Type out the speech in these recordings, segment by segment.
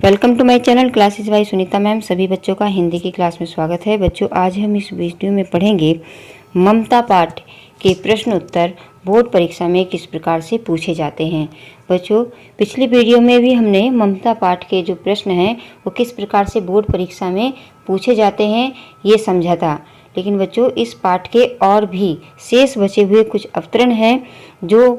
Welcome to my channel classes by Sunita ma'am. सभी बच्चों का हिंदी की क्लास में स्वागत है। बच्चों, आज हम इस वीडियो में पढ़ेंगे ममता पाठ के प्रश्न उत्तर बोर्ड परीक्षा में किस प्रकार से पूछे जाते हैं। बच्चों, पिछली वीडियो में भी हमने ममता पाठ के जो प्रश्न हैं वो किस प्रकार से बोर्ड परीक्षा में पूछे जाते हैं ये समझा था। लेकिन बच्चों, इस पाठ के और भी शेष बचे हुए कुछ अवतरण हैं जो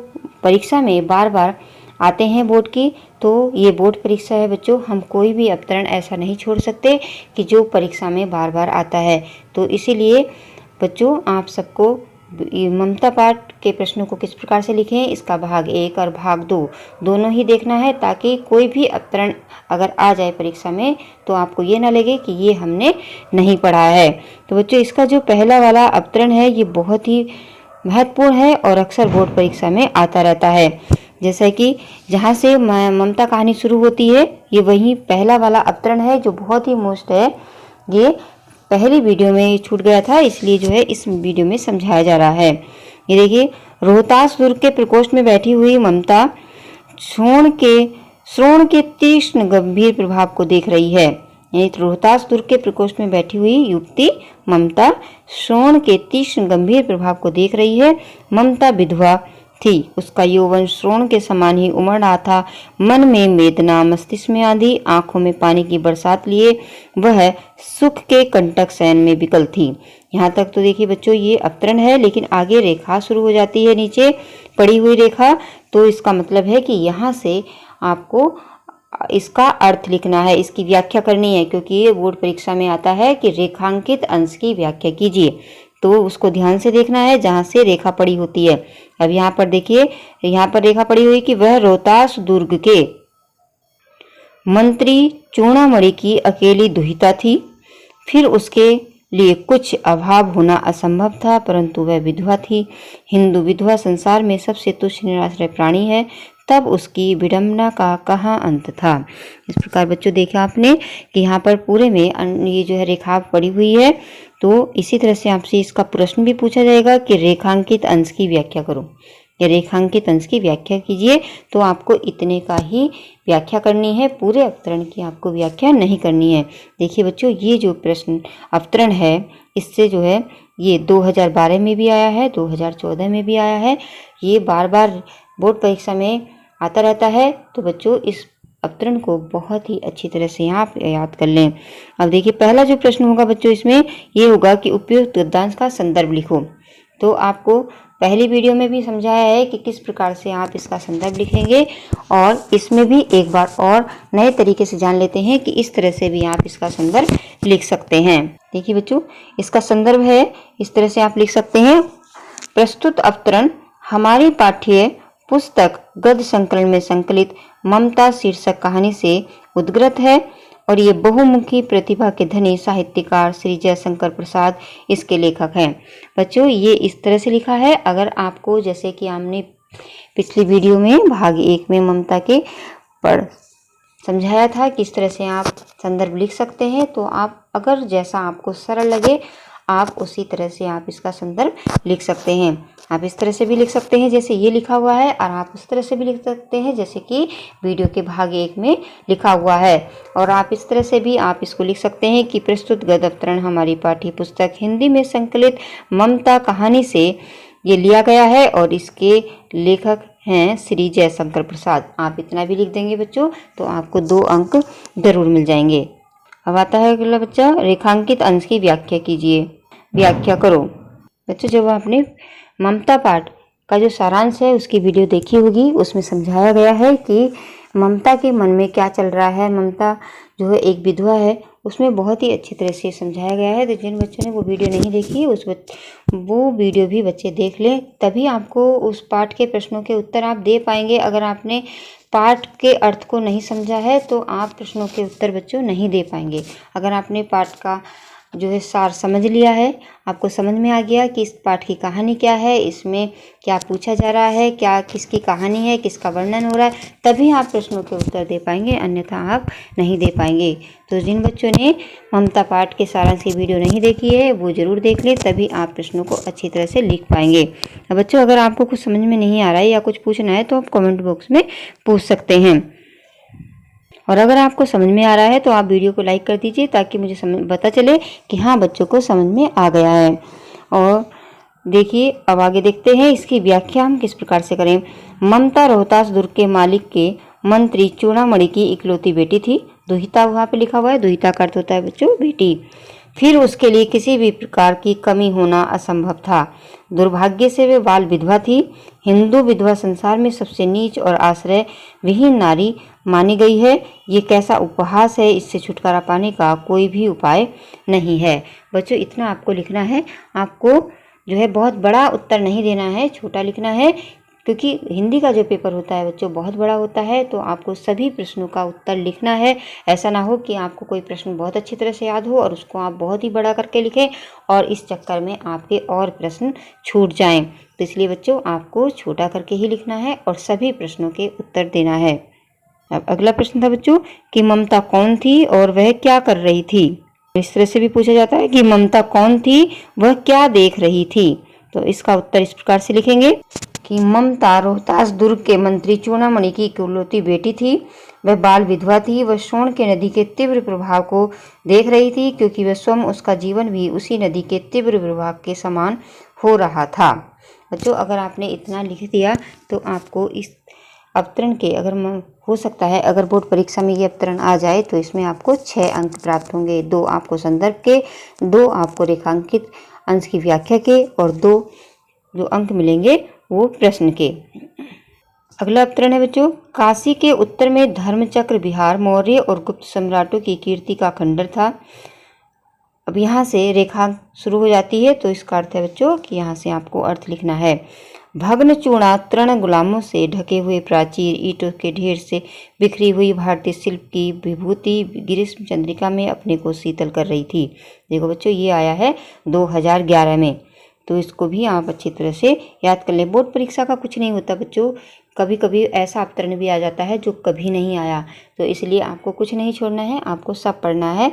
परीक्षा में बार बार आते हैं बोर्ड की। तो ये बोर्ड परीक्षा है बच्चों, हम कोई भी अवतरण ऐसा नहीं छोड़ सकते कि जो परीक्षा में बार बार आता है। तो इसीलिए बच्चों, आप सबको ममता पाठ के प्रश्नों को किस प्रकार से लिखें, इसका भाग 1 और भाग 2 दोनों ही देखना है, ताकि कोई भी अवतरण अगर आ जाए परीक्षा में तो आपको ये ना लगे कि ये हमने नहीं पढ़ा है। तो बच्चों, इसका जो पहला वाला अवतरण है ये बहुत ही महत्वपूर्ण है और अक्सर बोर्ड परीक्षा में आता रहता है। जैसा कि जहाँ से ममता कहानी शुरू होती है ये वही पहला वाला अवतरण है जो बहुत ही मोस्ट है। ये पहली वीडियो में छूट गया था, इसलिए जो है इस वीडियो में समझाया जा रहा है। ये देखिए, रोहतास दुर्ग के प्रकोष्ठ में बैठी हुई ममता श्रोण के तीक्ष्ण गंभीर प्रभाव को देख रही है। यानी रोहतास दुर्ग के प्रकोष्ठ में बैठी हुई युवती ममता श्रोण के तीक्ष्ण गंभीर प्रभाव को देख रही है। ममता विधवा थी, उसका यौवन श्रोण के समान ही उमड़ रहा था। मन में वेदना, मस्तिष्क में आंधी, आंखों में पानी की बरसात लिए वह सुख के कंटक शयन में विकल थी। यहाँ तक तो देखिए बच्चों ये अवतरण है, लेकिन आगे रेखा शुरू हो जाती है, नीचे पड़ी हुई रेखा। तो इसका मतलब है कि यहाँ से आपको इसका अर्थ लिखना है, इसकी व्याख्या करनी है, क्योंकि ये बोर्ड परीक्षा में आता है कि रेखांकित अंश की व्याख्या कीजिए। तो उसको ध्यान से देखना है जहाँ से रेखा पड़ी होती है। अब यहाँ पर देखिए, यहाँ पर रेखा पड़ी हुई कि वह रोहतास दुर्ग के मंत्री चूड़ामणि की अकेली दुहिता थी। फिर उसके लिए कुछ अभाव होना असंभव था, परंतु वह विधवा थी। हिंदू विधवा संसार में सबसे तुच्छ निराश्रय प्राणी है। तब उसकी विडंबना का कहाँ अंत था। इस प्रकार बच्चों देखा आपने कि यहाँ पर पूरे में ये जो है रेखा पड़ी हुई है। तो इसी तरह से आपसे इसका प्रश्न भी पूछा जाएगा कि रेखांकित अंश की व्याख्या करो या रेखांकित अंश की व्याख्या कीजिए। तो आपको इतने का ही व्याख्या करनी है, पूरे अवतरण की आपको व्याख्या नहीं करनी है। देखिए बच्चों, ये जो प्रश्न अवतरण है इससे जो है ये 2012 में भी आया है, 2014 में भी आया है, ये बार बार बोर्ड परीक्षा में आता रहता है। तो बच्चों, इस अवतरण को बहुत ही अच्छी तरह से यहाँ याद कर लें। अब देखिए, पहला जो प्रश्न होगा बच्चों इसमें ये होगा कि उपयुक्त गद्यांश का संदर्भ लिखो। तो आपको पहली वीडियो में भी समझाया है कि किस प्रकार से आप इसका संदर्भ लिखेंगे, और इसमें भी एक बार और नए तरीके से जान लेते हैं कि इस तरह से भी आप इसका संदर्भ लिख सकते हैं। देखिए बच्चों, इसका संदर्भ है, इस तरह से आप लिख सकते हैं। प्रस्तुत अवतरण हमारी पाठ्य पुस्तक गद्य संकलन में संकलित ममता शीर्षक कहानी से उद्गृत है, और ये बहुमुखी प्रतिभा के धनी साहित्यकार श्री जयशंकर प्रसाद इसके लेखक हैं। बच्चों, ये इस तरह से लिखा है। अगर आपको, जैसे कि हमने पिछली वीडियो में भाग 1 में ममता के पर समझाया था कि इस तरह से आप संदर्भ लिख सकते हैं, तो आप अगर जैसा आपको सरल लगे आप उसी तरह से आप इसका संदर्भ लिख सकते हैं। आप इस तरह से भी लिख सकते हैं जैसे ये लिखा हुआ है, और आप उस तरह से भी लिख सकते हैं जैसे कि वीडियो के भाग 1 में लिखा हुआ है। और आप इस तरह से भी आप इसको लिख सकते हैं कि प्रस्तुत गद्य अवतरण हमारी पाठ्य पुस्तक हिंदी में संकलित ममता कहानी से ये लिया गया है, और इसके लेखक हैं श्री जयशंकर प्रसाद। आप इतना भी लिख देंगे बच्चों तो आपको 2 अंक जरूर मिल जाएंगे। अब आता है अगला बच्चा, रेखांकित अंश की व्याख्या कीजिए, व्याख्या करो। बच्चों, जब आपने ममता पाठ का जो सारांश है उसकी वीडियो देखी होगी, उसमें समझाया गया है कि ममता के मन में क्या चल रहा है। ममता जो है एक विधवा है, उसमें बहुत ही अच्छी तरह से समझाया गया है। तो जिन बच्चों ने वो वीडियो नहीं देखी वो वीडियो भी बच्चे देख लें, तभी आपको उस पाठ के प्रश्नों के उत्तर आप दे पाएंगे। अगर आपने पाठ के अर्थ को नहीं समझा है तो आप प्रश्नों के उत्तर बच्चों नहीं दे पाएंगे। अगर आपने पाठ का जो है सार समझ लिया है, आपको समझ में आ गया कि इस पाठ की कहानी क्या है, इसमें क्या पूछा जा रहा है, क्या किसकी कहानी है, किसका वर्णन हो रहा है, तभी आप प्रश्नों के उत्तर दे पाएंगे, अन्यथा आप नहीं दे पाएंगे। तो जिन बच्चों ने ममता पाठ के सारांश की वीडियो नहीं देखी है वो ज़रूर देख लें, तभी आप प्रश्नों को अच्छी तरह से लिख पाएंगे। बच्चों, अगर आपको कुछ समझ में नहीं आ रहा है या कुछ पूछना है तो आप कमेंट बॉक्स में पूछ सकते हैं। और अगर आपको समझ में आ रहा है तो आप वीडियो को लाइक कर दीजिए ताकि मुझे पता चले कि हाँ बच्चों को समझ में आ गया है। और देखिए अब आगे देखते हैं इसकी व्याख्या हम किस प्रकार से करें। ममता रोहतास दुर्ग के मालिक के मंत्री चूड़ामणि की इकलौती बेटी थी। दुहिता वहाँ पे लिखा हुआ है, दुहिता का अर्थ होता है बच्चों बेटी। फिर उसके लिए किसी भी प्रकार की कमी होना असंभव था। दुर्भाग्य से वे बाल विधवा थी। हिंदू विधवा संसार में सबसे नीच और आश्रय विहीन नारी मानी गई है। ये कैसा उपहास है, इससे छुटकारा पाने का कोई भी उपाय नहीं है। बच्चों इतना आपको लिखना है। आपको जो है बहुत बड़ा उत्तर नहीं देना है, छोटा लिखना है, क्योंकि हिंदी का जो पेपर होता है बच्चों बहुत बड़ा होता है। तो आपको सभी प्रश्नों का उत्तर लिखना है। ऐसा ना हो कि आपको कोई प्रश्न बहुत अच्छी तरह से याद हो और उसको आप बहुत ही बड़ा करके लिखें और इस चक्कर में आपके और प्रश्न छूट जाएं। तो इसलिए बच्चों आपको छोटा करके ही लिखना है और सभी प्रश्नों के उत्तर देना है। अब अगला प्रश्न था बच्चों कि ममता कौन थी और वह क्या कर रही थी। इस तरह से भी पूछा जाता है कि ममता कौन थी, वह क्या देख रही थी। तो इसका उत्तर इस प्रकार से लिखेंगे कि ममता रोहतास दुर्ग के मंत्री चूड़ामणि की इकलौती बेटी थी। वह बाल विधवा थी। वह सोन के नदी के तीव्र प्रभाव को देख रही थी, क्योंकि वह स्वयं उसका जीवन भी उसी नदी के तीव्र प्रभाव के समान हो रहा था। बच्चों अगर आपने इतना लिख दिया तो आपको इस अवतरण के हो सकता है अगर बोर्ड परीक्षा में ये अवतरण आ जाए तो इसमें आपको 6 अंक प्राप्त होंगे। 2 आपको संदर्भ के, 2 आपको रेखांकित अंश की व्याख्या के और 2 जो अंक मिलेंगे वो प्रश्न के। अगला अवतरण है बच्चों, काशी के उत्तर में धर्मचक्र विहार मौर्य और गुप्त सम्राटों की कीर्ति का खंडर था। अब यहाँ से रेखा शुरू हो जाती है तो इसका अर्थ है बच्चों कि यहाँ से आपको अर्थ लिखना है। भग्न चूणा तृण गुलामों से ढके हुए प्राचीर ईंटों के ढेर से बिखरी हुई भारतीय शिल्प की विभूति ग्रीष्म चंद्रिका में अपने को शीतल कर रही थी। देखो बच्चों ये आया है 2011 में, तो इसको भी आप अच्छी तरह से याद कर लें। बोर्ड परीक्षा का कुछ नहीं होता बच्चों, कभी कभी ऐसा अवतरण भी आ जाता है जो कभी नहीं आया, तो इसलिए आपको कुछ नहीं छोड़ना है, आपको सब पढ़ना है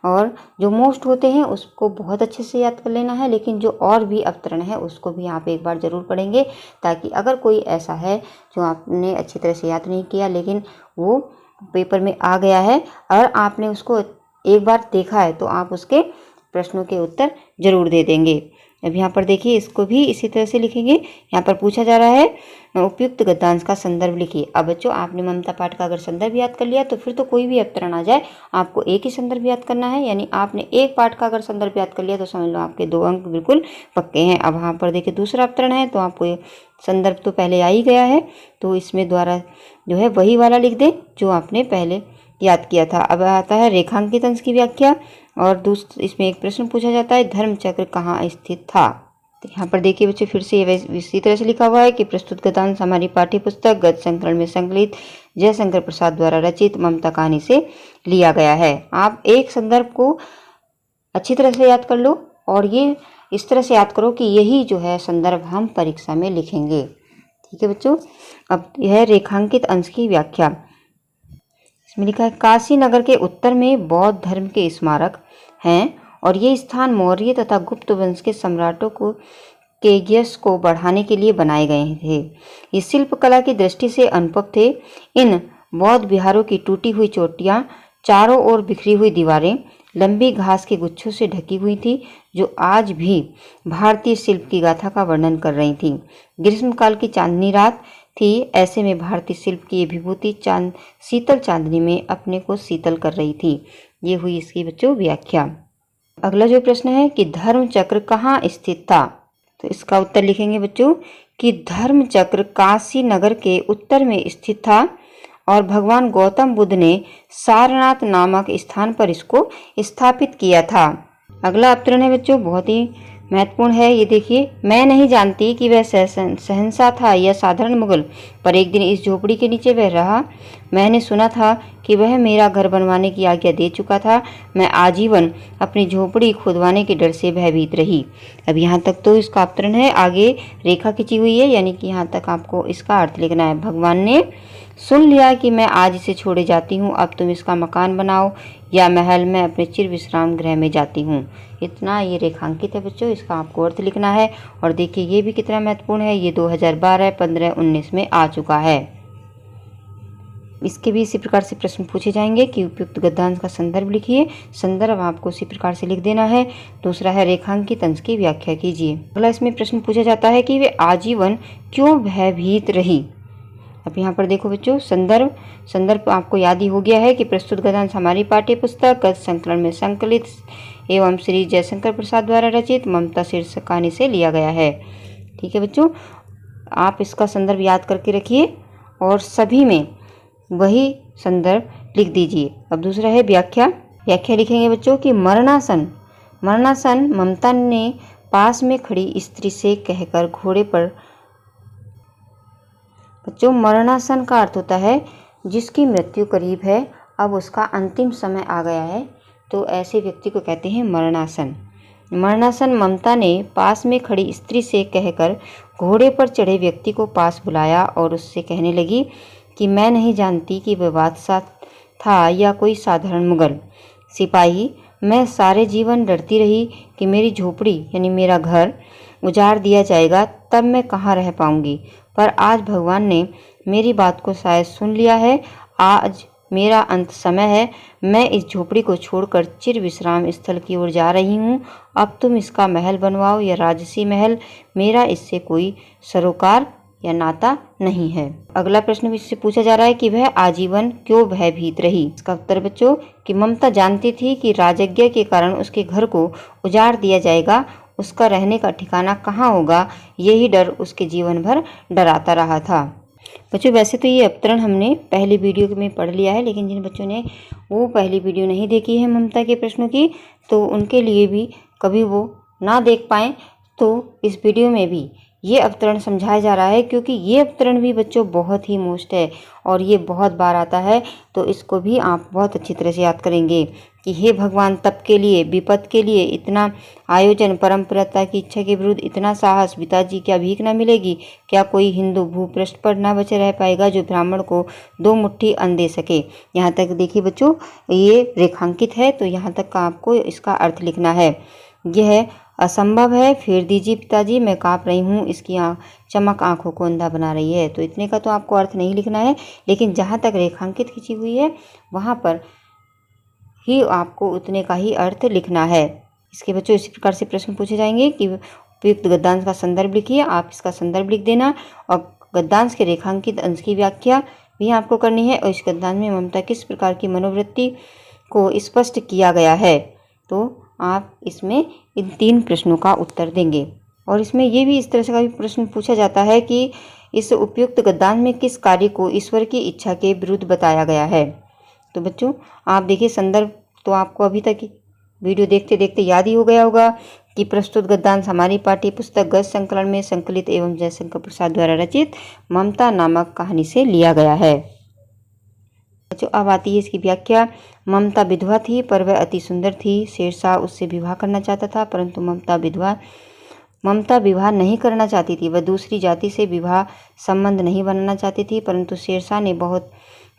और जो मोस्ट होते हैं उसको बहुत अच्छे से याद कर लेना है। लेकिन जो और भी अवतरण है उसको भी आप एक बार ज़रूर पढ़ेंगे, ताकि अगर कोई ऐसा है जो आपने अच्छी तरह से याद नहीं किया लेकिन वो पेपर में आ गया है और आपने उसको एक बार देखा है तो आप उसके प्रश्नों के उत्तर ज़रूर दे देंगे। अब यहाँ पर देखिए इसको भी इसी तरह से लिखेंगे। यहाँ पर पूछा जा रहा है उपयुक्त गद्यांश का संदर्भ लिखिए। अब बच्चों आपने ममता पाठ का अगर संदर्भ याद कर लिया तो फिर तो कोई भी अवतरण आ जाए आपको एक ही संदर्भ याद करना है। यानी आपने एक पाठ का अगर संदर्भ याद कर लिया तो समझ लो आपके 2 अंक बिल्कुल पक्के हैं। अब यहाँ पर देखिए दूसरा अवतरण है तो आपको संदर्भ तो पहले आ ही गया है, तो इसमें द्वारा जो है वही वाला लिख दें जो आपने पहले याद किया था। अब आता है रेखांकित अंश की व्याख्या और इसमें एक प्रश्न पूछा जाता है धर्मचक्र कहाँ स्थित था। तो यहाँ पर देखिए बच्चों फिर से इसी तरह से लिखा हुआ है कि प्रस्तुत गद्यांश हमारी पाठ्य पुस्तक गद्य संकलन में संकलित जयशंकर प्रसाद द्वारा रचित ममता कहानी से लिया गया है। आप एक संदर्भ को अच्छी तरह से याद कर लो और ये इस तरह से याद करो कि यही जो है संदर्भ हम परीक्षा में लिखेंगे। ठीक है बच्चों, अब यह रेखांकित अंश की व्याख्या। इसमें लिखा है काशी नगर के उत्तर में बौद्ध धर्म के स्मारक हैं और ये स्थान मौर्य तथा गुप्त वंश के सम्राटों के यश को बढ़ाने के लिए बनाए गए थे। ये शिल्प कला की दृष्टि से अनुभव थे। इन बौद्ध विहारों की टूटी हुई चोटियाँ, चारों ओर बिखरी हुई दीवारें लंबी घास के गुच्छों से ढकी हुई थी जो आज भी भारतीय शिल्प की गाथा का वर्णन कर रही थी। ग्रीष्मकाल की चांदनी रात थी, ऐसे में भारतीय शिल्प की ये विभूति शीतल चांदनी में अपने को शीतल कर रही थी। ये हुई इसकी बच्चों व्याख्या। अगला जो प्रश्न है कि धर्म चक्र कहाँ स्थित था, तो इसका उत्तर लिखेंगे बच्चों कि धर्म चक्र काशी नगर के उत्तर में स्थित था और भगवान गौतम बुद्ध ने सारनाथ नामक स्थान पर इसको स्थापित किया था। अगला अवतरण है बच्चों बहुत ही महत्वपूर्ण है। ये देखिए, मैं नहीं जानती कि वह शहंशाह था या साधारण मुगल, पर एक दिन इस झोपड़ी के नीचे वह रहा। मैंने सुना था कि वह मेरा घर बनवाने की आज्ञा दे चुका था। मैं आजीवन अपनी झोपड़ी खुदवाने के डर से भयभीत रही। अब यहाँ तक तो इसका अवतरण है, आगे रेखा खींची हुई है, यानी कि यहाँ तक आपको इसका अर्थ लिखना है। भगवान ने सुन लिया कि मैं आज इसे छोड़े जाती हूँ, अब तुम इसका मकान बनाओ या महल में अपने चिर विश्राम गृह में जाती हूँ। इतना ये रेखांकित है बच्चों, इसका आपको अर्थ लिखना है। और देखिए ये भी कितना महत्वपूर्ण है, ये 2012, 15, 19 में आ चुका है। इसके भी इसी प्रकार से प्रश्न पूछे जाएंगे कि उपयुक्त गद्यांश का संदर्भ लिखिए। संदर्भ आपको उसी प्रकार से लिख देना है। दूसरा है रेखांकित अंश की व्याख्या कीजिए। अगला इसमें प्रश्न पूछा जाता है कि वे आजीवन क्यों भयभीत रही। अब यहाँ पर देखो बच्चों, संदर्भ आपको याद ही हो गया है कि प्रस्तुत गद्यांश हमारी पाठ्य पुस्तक गद्य संकलन में संकलित एवं श्री जयशंकर प्रसाद द्वारा रचित ममता शीर्षक कहानी से लिया गया है। ठीक है बच्चों, आप इसका संदर्भ याद करके रखिए और सभी में वही संदर्भ लिख दीजिए। अब दूसरा है व्याख्या लिखेंगे बच्चों कि मरणासन ममता ने पास में खड़ी स्त्री से कहकर घोड़े पर। बच्चों, मरणासन का अर्थ होता है जिसकी मृत्यु करीब है, अब उसका अंतिम समय आ गया है, तो ऐसे व्यक्ति को कहते हैं मरणासन। ममता ने पास में खड़ी स्त्री से कहकर घोड़े पर चढ़े व्यक्ति को पास बुलाया और उससे कहने लगी कि मैं नहीं जानती कि वह बादशाह था या कोई साधारण मुगल सिपाही। मैं सारे जीवन डरती रही कि मेरी झोपड़ी यानी मेरा घर उजाड़ दिया जाएगा, तब मैं कहाँ रह पाऊंगी। पर आज भगवान ने मेरी बात को शायद सुन लिया है। आज मेरा अंत समय है। मैं इस झोपड़ी को छोड़कर चिर विश्राम स्थल की ओर जा रही हूँ। अब तुम इसका महल बनवाओ या राजसी महल, मेरा इससे कोई सरोकार या नाता नहीं है। अगला प्रश्न भी इससे पूछा जा रहा है कि वह आजीवन क्यों भयभीत रही। इसका उत्तर बच्चों कि ममता जानती थी कि राजज्ञा के कारण उसके घर को उजाड़ दिया जाएगा, उसका रहने का ठिकाना कहाँ होगा, यही डर उसके जीवन भर डराता रहा था। बच्चों, वैसे तो ये अवतरण हमने पहली वीडियो में पढ़ लिया है, लेकिन जिन बच्चों ने वो पहली वीडियो नहीं देखी है ममता के प्रश्नों की, तो उनके लिए भी कभी वो ना देख पाएँ तो इस वीडियो में भी ये अवतरण समझाया जा रहा है, क्योंकि ये अवतरण भी बच्चों बहुत ही मोस्ट है और ये बहुत बार आता है, तो इसको भी आप बहुत अच्छी तरह से याद करेंगे कि हे भगवान, तप के लिए, विपद के लिए इतना आयोजन, परंपरा की इच्छा के विरुद्ध इतना साहस, पिताजी क्या भीख न मिलेगी, क्या कोई हिंदू भूपृष्ठ पर न बचे रह पाएगा जो ब्राह्मण को 2 मुट्ठी अन्न दे सके। यहाँ तक देखिए बच्चों, ये रेखांकित है, तो यहाँ तक का आपको इसका अर्थ लिखना है। यह असंभव है, फेर दीजिए पिताजी, मैं काँप रही हूँ, इसकी चमक आंखों को अंधा बना रही है। तो इतने का तो आपको अर्थ नहीं लिखना है, लेकिन जहाँ तक रेखांकित खींची हुई है वहाँ पर ही आपको उतने का ही अर्थ लिखना है। इसके बच्चों इसी प्रकार से प्रश्न पूछे जाएंगे कि उपयुक्त गद्यांश का संदर्भ लिखिए। आप इसका संदर्भ लिख देना और गद्यांश के रेखांकित अंश की व्याख्या भी आपको करनी है और इस गद्यांश में ममता किस प्रकार की मनोवृत्ति को स्पष्ट किया गया है, तो आप इसमें इन 3 प्रश्नों का उत्तर देंगे। और इसमें ये भी इस तरह से का भी प्रश्न पूछा जाता है कि इस उपयुक्त गद्यांश में किस कार्य को ईश्वर की इच्छा के विरुद्ध बताया गया है। तो बच्चों आप देखिए, संदर्भ तो आपको अभी तक वीडियो देखते देखते याद ही हो गया होगा कि प्रस्तुत गद्यांश हमारी पाठ्य पुस्तक गद्य संकलन में संकलित एवं जयशंकर प्रसाद द्वारा रचित ममता नामक कहानी से लिया गया है। बच्चों अब आती है इसकी व्याख्या। ममता विधवा थी पर वह अति सुंदर थी। शेरशाह उससे विवाह करना चाहता था, परंतु ममता विवाह नहीं करना चाहती थी। वह दूसरी जाति से विवाह संबंध नहीं बनाना चाहती थी, परंतु शेरशाह ने बहुत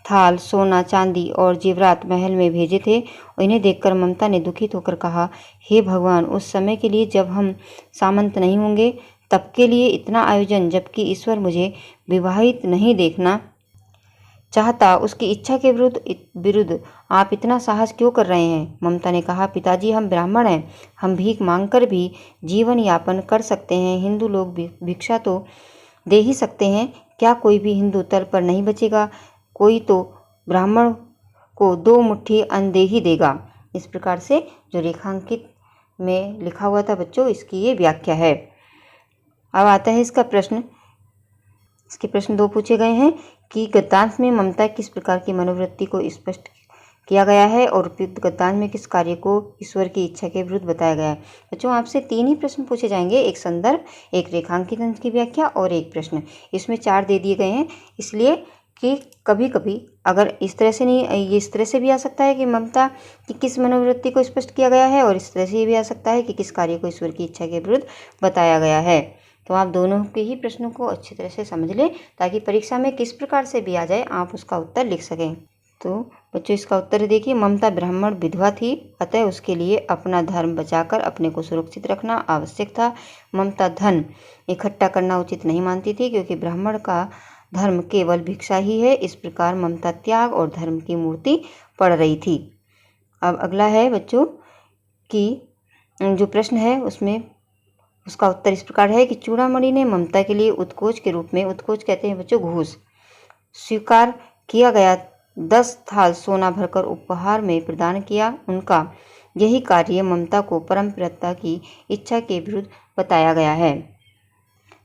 थाल सोना चांदी और जेवरात महल में भेजे थे। और इन्हें देखकर ममता ने दुखित होकर कहा, हे भगवान, उस समय के लिए जब हम सामंत नहीं होंगे तब के लिए इतना आयोजन, जबकि ईश्वर मुझे विवाहित नहीं देखना चाहता, उसकी इच्छा के विरुद्ध आप इतना साहस क्यों कर रहे हैं। ममता ने कहा, पिताजी हम ब्राह्मण हैं, हम भीख मांगकर भी जीवन यापन कर सकते हैं। हिंदू लोग भिक्षा तो दे ही सकते हैं, क्या कोई भी हिंदू तल पर नहीं बचेगा। कोई तो ब्राह्मण को 2 मुट्ठी अन्न दे ही देगा। इस प्रकार से जो रेखांकित में लिखा हुआ था बच्चों, इसकी ये व्याख्या है। अब आता है इसका प्रश्न। इसके प्रश्न 2 पूछे गए हैं कि गद्यांश में ममता किस प्रकार की मनोवृत्ति को स्पष्ट किया गया है और उपयुक्त गद्यांश में किस कार्य को ईश्वर की इच्छा के विरुद्ध बताया गया है। बच्चों आपसे 3 ही प्रश्न पूछे जाएंगे, एक संदर्भ, एक रेखांकित अंश की व्याख्या और एक प्रश्न। इसमें 4 दे दिए गए हैं, इसलिए कि कभी कभी अगर इस तरह से नहीं, ये इस तरह से भी आ सकता है कि ममता की किस मनोवृत्ति को स्पष्ट किया गया है, और इस तरह से ये भी आ सकता है कि किस कार्य को ईश्वर की इच्छा के विरुद्ध बताया गया है। तो आप दोनों के ही प्रश्नों को अच्छी तरह से समझ लें, ताकि परीक्षा में किस प्रकार से भी आ जाए आप उसका उत्तर लिख सकें। तो बच्चों इसका उत्तर देखिए, ममता ब्राह्मण विधवा थी, अतः उसके लिए अपना धर्म बचाकर अपने को सुरक्षित रखना आवश्यक था। ममता धन इकट्ठा करना उचित नहीं मानती थी, क्योंकि ब्राह्मण का धर्म केवल भिक्षा ही है। इस प्रकार ममता त्याग और धर्म की मूर्ति पड़ रही थी। अब अगला है बच्चों कि जो प्रश्न है उसमें उसका उत्तर इस प्रकार है कि चूड़ामणि ने ममता के लिए उत्कोच के रूप में, उत्कोच कहते हैं बच्चों घूस, स्वीकार किया गया 10 थाल सोना भरकर उपहार में प्रदान किया। उनका यही कार्य ममता को परम पिता की इच्छा के विरुद्ध बताया गया है।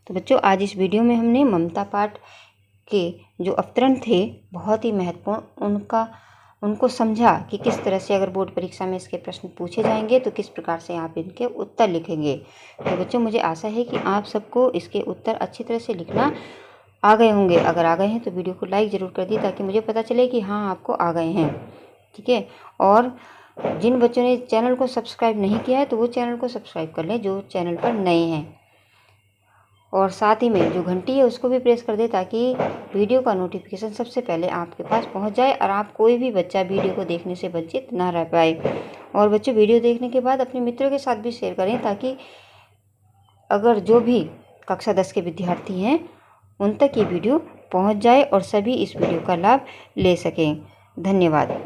तो बच्चों आज इस वीडियो में हमने ममता पाठ के जो अवतरण थे बहुत ही महत्वपूर्ण उनको समझा कि किस तरह से अगर बोर्ड परीक्षा में इसके प्रश्न पूछे जाएंगे तो किस प्रकार से आप इनके उत्तर लिखेंगे। तो बच्चों मुझे आशा है कि आप सबको इसके उत्तर अच्छी तरह से लिखना आ गए होंगे। अगर आ गए हैं तो वीडियो को लाइक ज़रूर कर दी ताकि मुझे पता चले कि हाँ आपको आ गए हैं। ठीक है, और जिन बच्चों ने चैनल को सब्सक्राइब नहीं किया है तो वो चैनल को सब्सक्राइब कर लें जो चैनल पर नए हैं, और साथ ही में जो घंटी है उसको भी प्रेस कर दे ताकि वीडियो का नोटिफिकेशन सबसे पहले आपके पास पहुंच जाए और आप कोई भी बच्चा वीडियो को देखने से वंचित ना रह पाए। और बच्चों वीडियो देखने के बाद अपने मित्रों के साथ भी शेयर करें ताकि अगर जो भी कक्षा 10 के विद्यार्थी हैं उन तक ये वीडियो पहुंच जाए और सभी इस वीडियो का लाभ ले सकें। धन्यवाद।